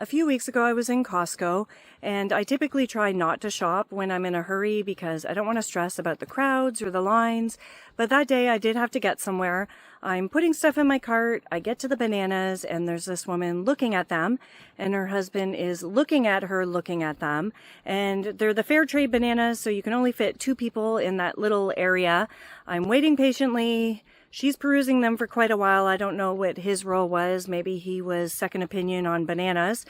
A few weeks ago I was in Costco, and I typically try not to shop when I'm in a hurry because I don't want to stress about the crowds or the lines, but that day I did have to get somewhere. I'm putting stuff in my cart, I get to the bananas, and there's this woman looking at them, and her husband is looking at her looking at them, and they're the fair trade bananas, so you can only fit 2 people in that little area. I'm waiting patiently. She's perusing them for quite a while. I don't know what his role was. Maybe he was second opinion on bananas.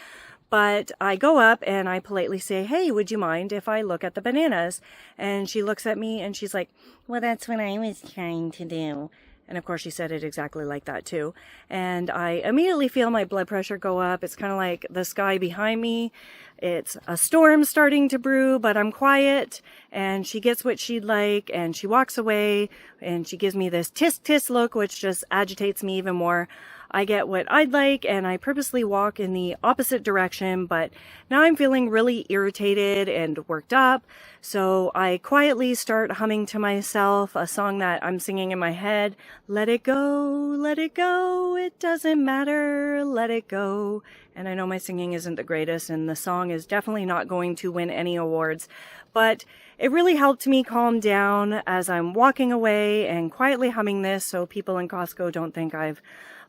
But I go up and I politely say, "Hey, would you mind if I look at the bananas?" And she looks at me and she's like, "Well, that's what I was trying to do." And of course she said it exactly like that too. And I immediately feel my blood pressure go up. It's kind of like the sky behind me. It's a storm starting to brew, but I'm quiet. And she gets what she'd like and she walks away and she gives me this tisk tisk look, which just agitates me even more. I get what I'd like and I purposely walk in the opposite direction, but now I'm feeling really irritated and worked up. So I quietly start humming to myself a song that I'm singing in my head. Let it go, it doesn't matter, let it go. And I know my singing isn't the greatest and the song is definitely not going to win any awards, but it really helped me calm down as I'm walking away and quietly humming this so people in Costco don't think I've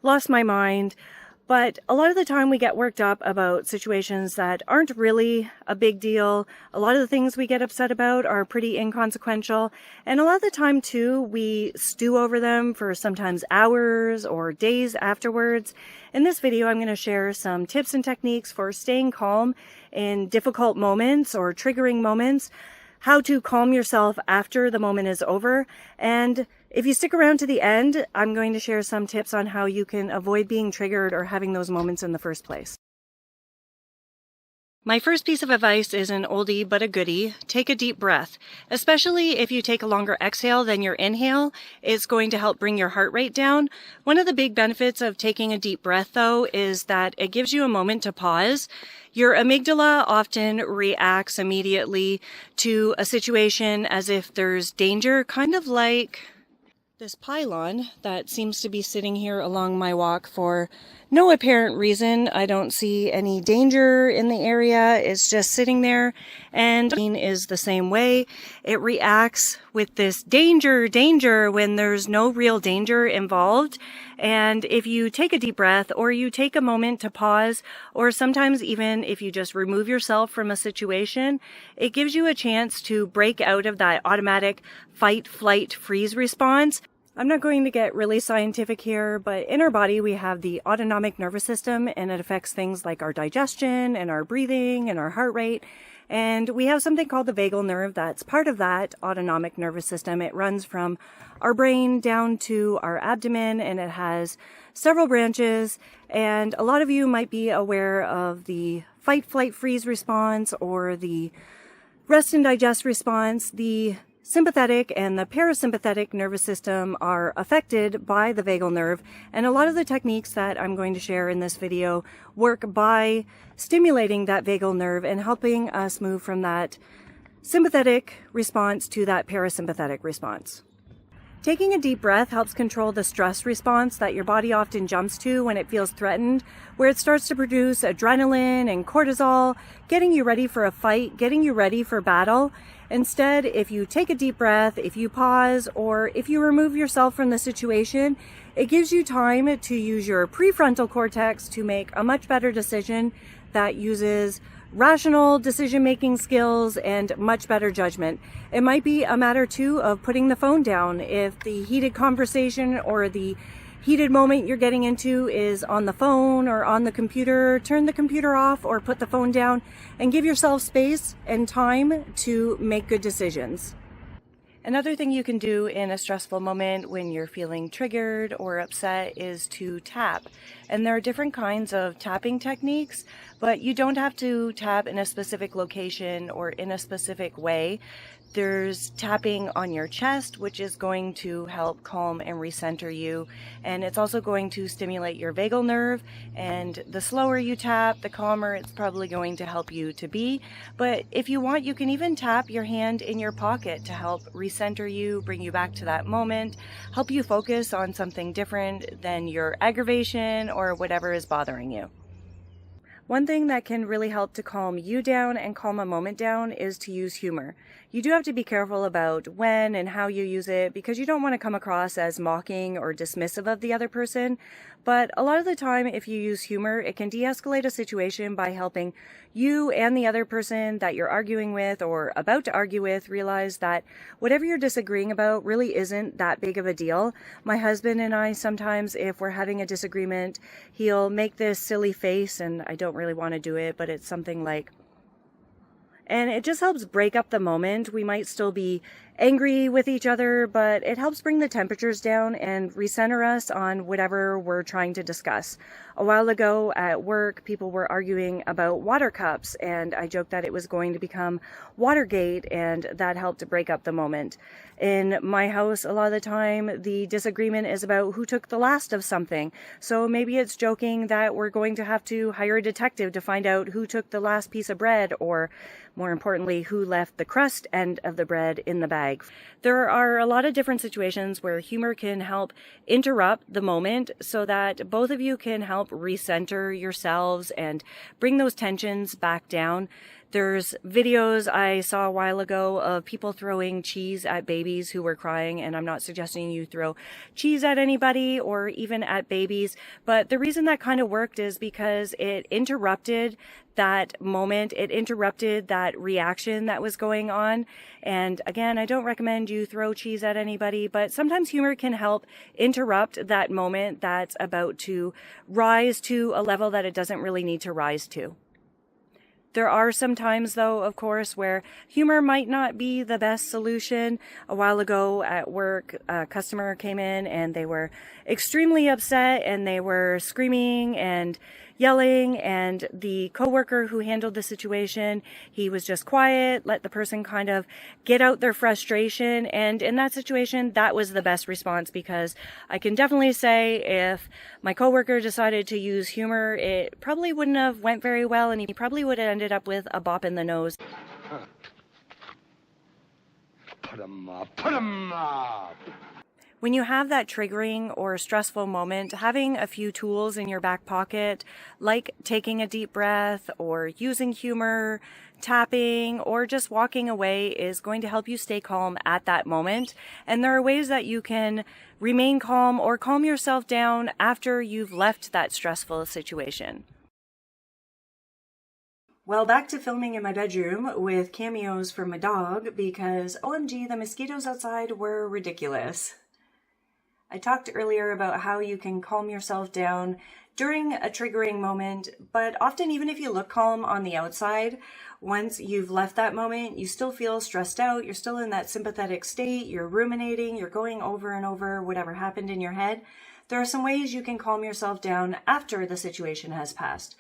lost my mind. But a lot of the time we get worked up about situations that aren't really a big deal. A lot of the things we get upset about are pretty inconsequential. And a lot of the time too, we stew over them for sometimes hours or days afterwards. In this video, I'm going to share some tips and techniques for staying calm in difficult moments or triggering moments, how to calm yourself after the moment is over, and if you stick around to the end, I'm going to share some tips on how you can avoid being triggered or having those moments in the first place. My first piece of advice is an oldie but a goodie. Take a deep breath. Especially if you take a longer exhale than your inhale, it's going to help bring your heart rate down. One of the big benefits of taking a deep breath, though, is that it gives you a moment to pause. Your amygdala often reacts immediately to a situation as if there's danger, kind of like this pylon that seems to be sitting here along my walk for no apparent reason. I don't see any danger in the area. It's just sitting there, and is the same way. It reacts with this danger when there's no real danger involved. And if you take a deep breath or you take a moment to pause, or sometimes even if you just remove yourself from a situation, it gives you a chance to break out of that automatic fight, flight, freeze response. I'm not going to get really scientific here, but in our body we have the autonomic nervous system, and it affects things like our digestion and our breathing and our heart rate. And we have something called the vagal nerve that's part of that autonomic nervous system. It runs from our brain down to our abdomen, and it has several branches. And a lot of you might be aware of the fight, flight, freeze response or the rest and digest response. The sympathetic and the parasympathetic nervous system are affected by the vagal nerve, and a lot of the techniques that I'm going to share in this video work by stimulating that vagal nerve and helping us move from that sympathetic response to that parasympathetic response. Taking a deep breath helps control the stress response that your body often jumps to when it feels threatened, where it starts to produce adrenaline and cortisol, getting you ready for a fight, getting you ready for battle. Instead, if you take a deep breath, if you pause, or if you remove yourself from the situation, it gives you time to use your prefrontal cortex to make a much better decision that uses rational decision-making skills and much better judgment. It might be a matter too of putting the phone down. If the heated conversation or the heated moment you're getting into is on the phone or on the computer, turn the computer off or put the phone down and give yourself space and time to make good decisions. Another thing you can do in a stressful moment when you're feeling triggered or upset is to tap. And there are different kinds of tapping techniques, but you don't have to tap in a specific location or in a specific way. There's tapping on your chest, which is going to help calm and recenter you. And it's also going to stimulate your vagal nerve. And the slower you tap, the calmer it's probably going to help you to be. But if you want, you can even tap your hand in your pocket to help recenter you, bring you back to that moment, help you focus on something different than your aggravation or whatever is bothering you. One thing that can really help to calm you down and calm a moment down is to use humor. You do have to be careful about when and how you use it because you don't want to come across as mocking or dismissive of the other person. But a lot of the time, if you use humor, it can de-escalate a situation by helping you and the other person that you're arguing with or about to argue with realize that whatever you're disagreeing about really isn't that big of a deal. My husband and I sometimes, if we're having a disagreement, he'll make this silly face, and I don't really want to do it, but it's something like, and it just helps break up the moment. We might still be angry with each other, but it helps bring the temperatures down and recenter us on whatever we're trying to discuss. A while ago at work, people were arguing about water cups, and I joked that it was going to become Watergate, and that helped to break up the moment. In my house, a lot of the time, the disagreement is about who took the last of something. So maybe it's joking that we're going to have to hire a detective to find out who took the last piece of bread, or more importantly, who left the crust end of the bread in the bag. There are a lot of different situations where humor can help interrupt the moment so that both of you can help recenter yourselves and bring those tensions back down. There's videos I saw a while ago of people throwing cheese at babies who were crying, and I'm not suggesting you throw cheese at anybody or even at babies, but the reason that kind of worked is because it interrupted that moment, it interrupted that reaction that was going on. And again, I don't recommend you throw cheese at anybody, but sometimes humor can help interrupt that moment that's about to rise to a level that it doesn't really need to rise to. There are some times, though, of course, where humor might not be the best solution. A while ago at work, a customer came in and they were extremely upset and they were screaming and yelling, and the coworker who handled the situation, he was just quiet, let the person kind of get out their frustration. And in that situation, that was the best response, because I can definitely say if my coworker decided to use humor, it probably wouldn't have went very well, and he probably would have ended up with a bop in the nose. Put 'em up, put 'em up. When you have that triggering or stressful moment, having a few tools in your back pocket, like taking a deep breath or using humor, tapping, or just walking away, is going to help you stay calm at that moment. And there are ways that you can remain calm or calm yourself down after you've left that stressful situation. Well, back to filming in my bedroom with cameos from my dog, because OMG, the mosquitoes outside were ridiculous. I talked earlier about how you can calm yourself down during a triggering moment, but often even if you look calm on the outside, once you've left that moment, you still feel stressed out, you're still in that sympathetic state, you're ruminating, you're going over and over whatever happened in your head. There are some ways you can calm yourself down after the situation has passed.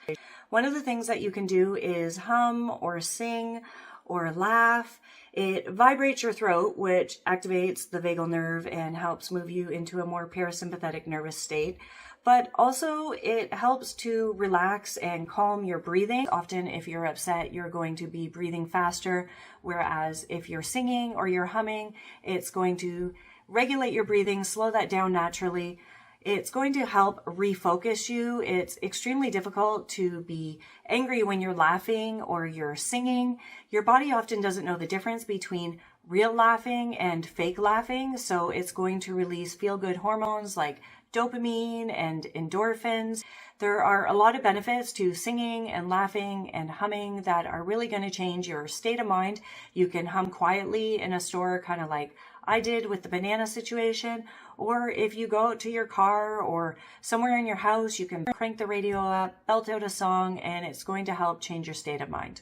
One of the things that you can do is hum or sing or laugh. It vibrates your throat, which activates the vagal nerve and helps move you into a more parasympathetic nervous state. But also it helps to relax and calm your breathing. Often if you're upset, you're going to be breathing faster, whereas if you're singing or you're humming, it's going to regulate your breathing, slow that down naturally. It's going to help refocus you. It's extremely difficult to be angry when you're laughing or you're singing. Your body often doesn't know the difference between real laughing and fake laughing, so it's going to release feel-good hormones like dopamine and endorphins. There are a lot of benefits to singing and laughing and humming that are really going to change your state of mind. You can hum quietly in a store, kind of like I did with the banana situation, or if you go out to your car or somewhere in your house, you can crank the radio up, belt out a song, and it's going to help change your state of mind.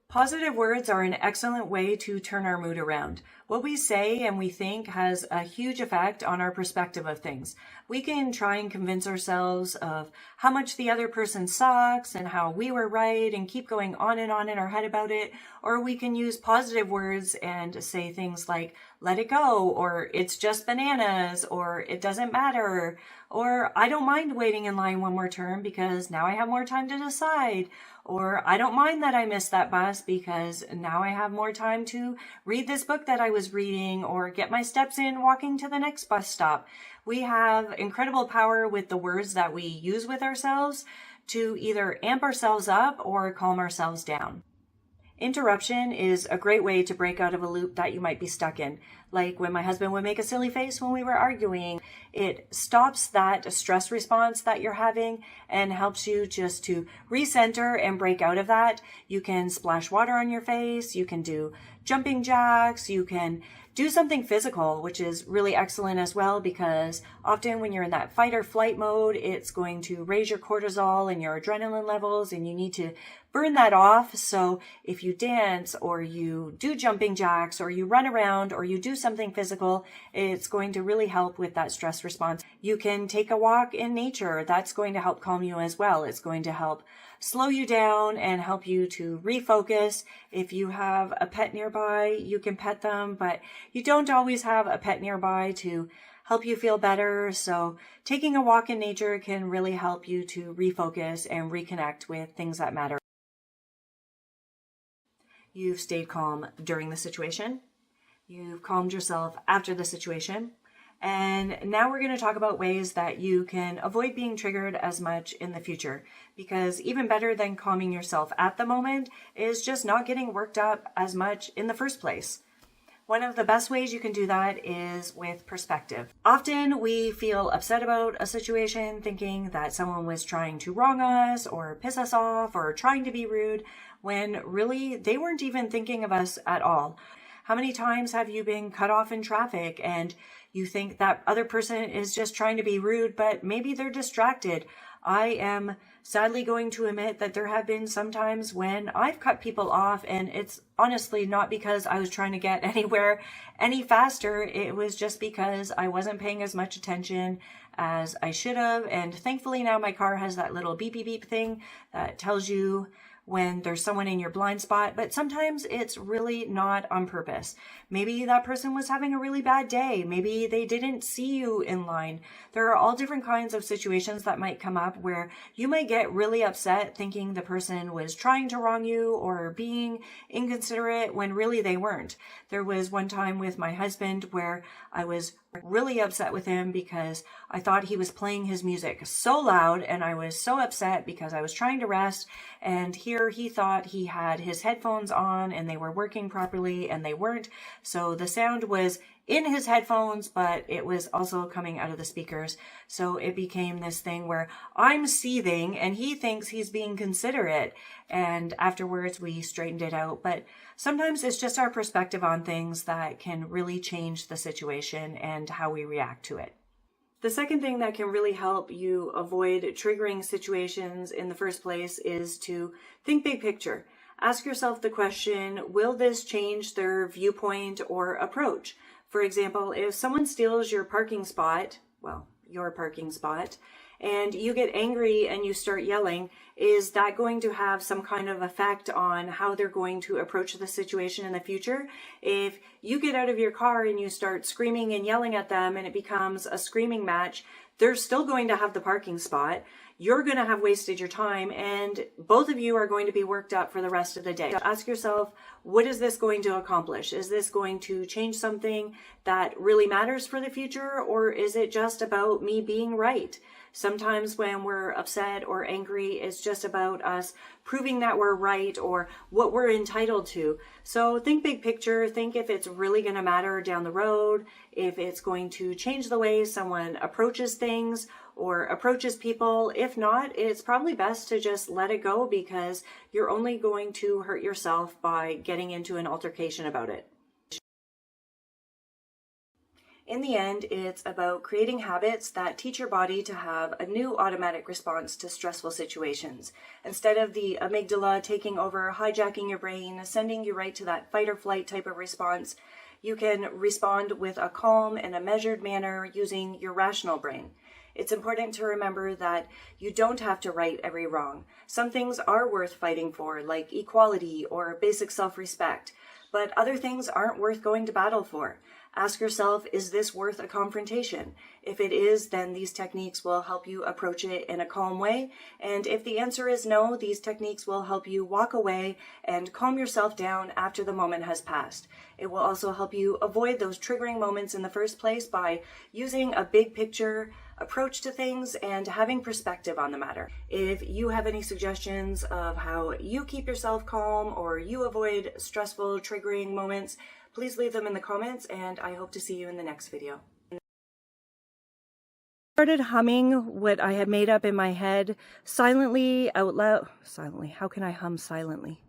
Positive words are an excellent way to turn our mood around. What we say and we think has a huge effect on our perspective of things. We can try and convince ourselves of how much the other person sucks and how we were right and keep going on in our head about it. Or we can use positive words and say things like, let it go, or it's just bananas, or it doesn't matter, or I don't mind waiting in line one more term because now I have more time to decide. Or I don't mind that I missed that bus because now I have more time to read this book that I was reading or get my steps in walking to the next bus stop. We have incredible power with the words that we use with ourselves to either amp ourselves up or calm ourselves down. Interruption is a great way to break out of a loop that you might be stuck in. Like when my husband would make a silly face when we were arguing, it stops that stress response that you're having and helps you just to recenter and break out of that. You can splash water on your face, you can do jumping jacks, you can do something physical, which is really excellent as well, because often when you're in that fight or flight mode, it's going to raise your cortisol and your adrenaline levels, and you need to burn that off. So if you dance or you do jumping jacks or you run around or you do something physical, it's going to really help with that stress response. You can take a walk in nature. That's going to help calm you as well. It's going to help slow you down and help you to refocus. If you have a pet nearby, you can pet them, but you don't always have a pet nearby to help you feel better. So taking a walk in nature can really help you to refocus and reconnect with things that matter. You've stayed calm during the situation. You've calmed yourself after the situation. And now we're going to talk about ways that you can avoid being triggered as much in the future. Because even better than calming yourself at the moment is just not getting worked up as much in the first place. One of the best ways you can do that is with perspective. Often we feel upset about a situation thinking that someone was trying to wrong us or piss us off or trying to be rude, when really they weren't even thinking of us at all. How many times have you been cut off in traffic and you think that other person is just trying to be rude, but maybe they're distracted? I am sadly going to admit that there have been some times when I've cut people off, and it's honestly not because I was trying to get anywhere any faster. It was just because I wasn't paying as much attention as I should have. And thankfully now my car has that little beep beep beep thing that tells you when there's someone in your blind spot, but sometimes it's really not on purpose. Maybe that person was having a really bad day. Maybe they didn't see you in line. There are all different kinds of situations that might come up where you might get really upset thinking the person was trying to wrong you or being inconsiderate when really they weren't. There was one time with my husband where I was really upset with him because I thought he was playing his music so loud, and I was so upset because I was trying to rest, and here he thought he had his headphones on and they were working properly, and they weren't. So the sound was in his headphones, but it was also coming out of the speakers. So it became this thing where I'm seething and he thinks he's being considerate. And afterwards we straightened it out. But sometimes it's just our perspective on things that can really change the situation and how we react to it. The second thing that can really help you avoid triggering situations in the first place is to think big picture. Ask yourself the question, will this change their viewpoint or approach? For example, if someone steals your parking spot, and you get angry and you start yelling, is that going to have some kind of effect on how they're going to approach the situation in the future? If you get out of your car and you start screaming and yelling at them and it becomes a screaming match, they're still going to have the parking spot. You're going to have wasted your time, and both of you are going to be worked up for the rest of the day. So ask yourself, what is this going to accomplish? Is this going to change something that really matters for the future, or is it just about me being right? Sometimes when we're upset or angry, it's just about us proving that we're right or what we're entitled to. So think big picture. Think if it's really going to matter down the road, if it's going to change the way someone approaches things or approaches people. If not, it's probably best to just let it go, because you're only going to hurt yourself by getting into an altercation about it. In the end, it's about creating habits that teach your body to have a new automatic response to stressful situations. Instead of the amygdala taking over, hijacking your brain, sending you right to that fight or flight type of response, you can respond with a calm and a measured manner using your rational brain. It's important to remember that you don't have to right every wrong. Some things are worth fighting for, like equality or basic self-respect, but other things aren't worth going to battle for. Ask yourself, is this worth a confrontation? If it is, then these techniques will help you approach it in a calm way. And if the answer is no, these techniques will help you walk away and calm yourself down after the moment has passed. It will also help you avoid those triggering moments in the first place by using a big picture approach to things and having perspective on the matter. If you have any suggestions of how you keep yourself calm or you avoid stressful, triggering moments, please leave them in the comments, and I hope to see you in the next video. Started humming what I had made up in my head silently out loud. Silently, how can I hum silently?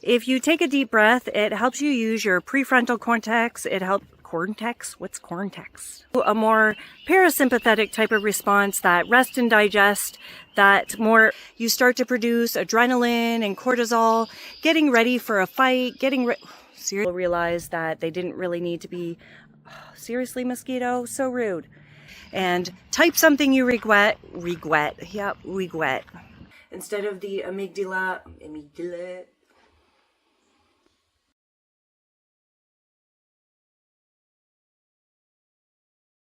If you take a deep breath, it helps you use your prefrontal cortex. It helps cortex? What's cortex? A more parasympathetic type of response, that rest and digest, that more you start to produce adrenaline and cortisol, getting ready for a fight, Seriously, realize that they didn't really need to be, seriously, mosquito, so rude. And type something you regret. Instead of the amygdala,